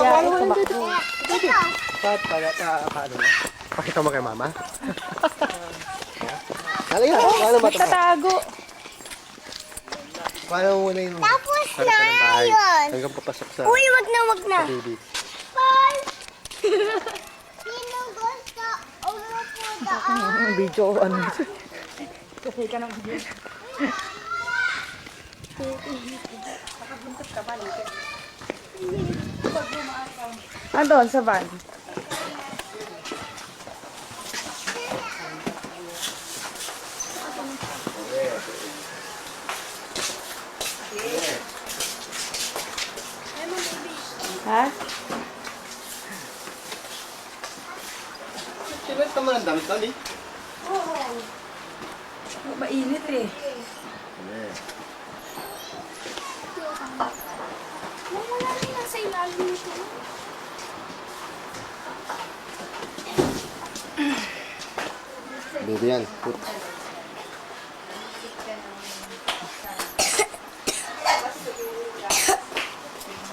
Kaya tumakbo. Paano na? Pakita mo kay mama. Halika, paano ba ito? Tatago. Paano mo muna yung Tapos harap na ng bahay yun. hanggang papasok sa Uy, wag na. baby. Bye! Sino gusto umupo daan? Video ano. Kasi ka ng video. Andun sa van. Ha? Sino ito mga damsal eh? Mainit eh. Wala nila sa ilalim nito. Baby yan. Put.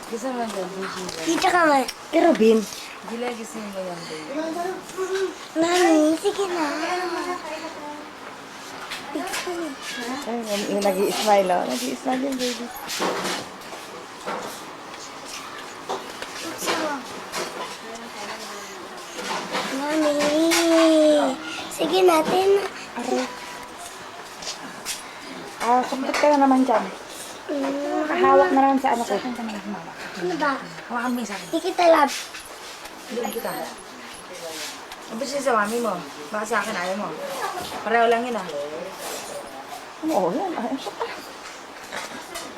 Gusto mo yan, Dito ka man. Pero Bin, Gila, gusto mo yan, baby. Mami, sige na. Ay, nag-i-smile, oh. Nag-i-smile yung baby. Mami, sige natin. Kumplit ka na naman dyan. Nakahawak na naman sa ano ko. Ano ba? Hawakan mo yung sa akin. Hindi kita love. Doon kita. Abis yun sa mami mo. Baka sa akin ayaw mo. Pareho lang yun ah. Oo, yan. Ayaw siya pa.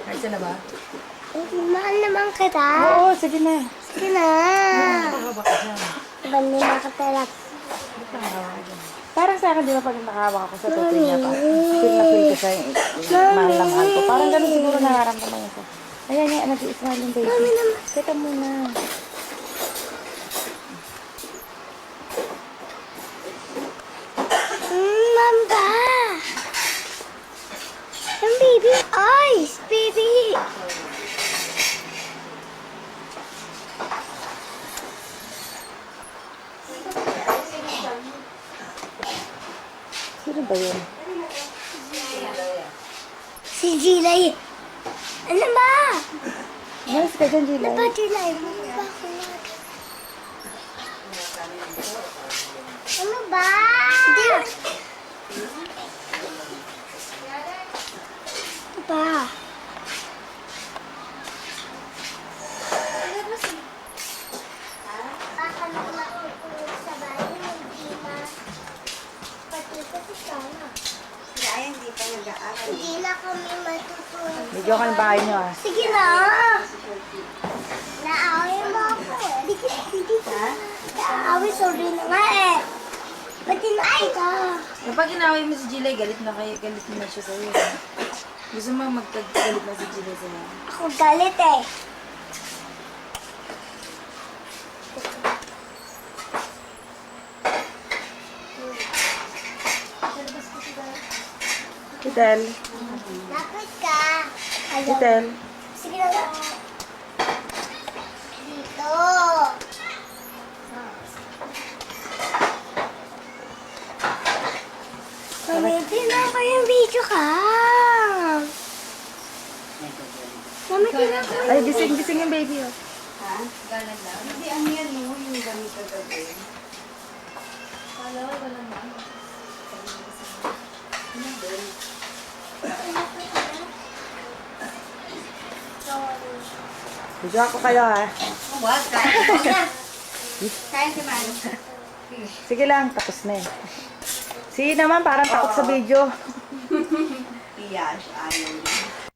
Kahit siya na ba? Mahal naman kita. Oo, sige na. Sige na. Nakahawak ka dyan. Bandi na kita love. Nakahawak ka dyan. Parang sa akin, di ba pag nakahawak ako sa tutoy niya pa, feel na feel ko siya yung mahal na mahal ko. Parang ganun siguro nararamdaman niya siya. Ayan, yan, nag-i-smile yung baby. Teka muna. Mamba. Yung baby. Eyes, baby. Sino ba yun? Si Gilay. Ano ba? Malas ka dyan, Gila. Ano ba Gilay? Bumaba ko na. Ano ba? Hindi. Ano ba? Baka nung matutulog sa bahay, hindi na pati kasi sana. Hindi na kami matutulog. Medyo ka ng bahay niyo ah. Sige na! Naaway mo ako eh. Hindi ka. Naaway, sorry na nga eh. Ba't tinay ka? Kapag inaway mo si Gila, galit na siya sa'yo. Gusto mo magkagalit na si Gila sa'yo. Ako galit eh. Kitel, Lapit ka. Ayaw. Kitel. Sige na nga. Dito. Pwede na ako yung video ka. Mami, tingnan ko. Ay, gising yung baby oh. Video ako kayo ha. What? Kain si Mami. Sige lang, tapos na eh. Si naman parang takot sa video. Yes, ayaw.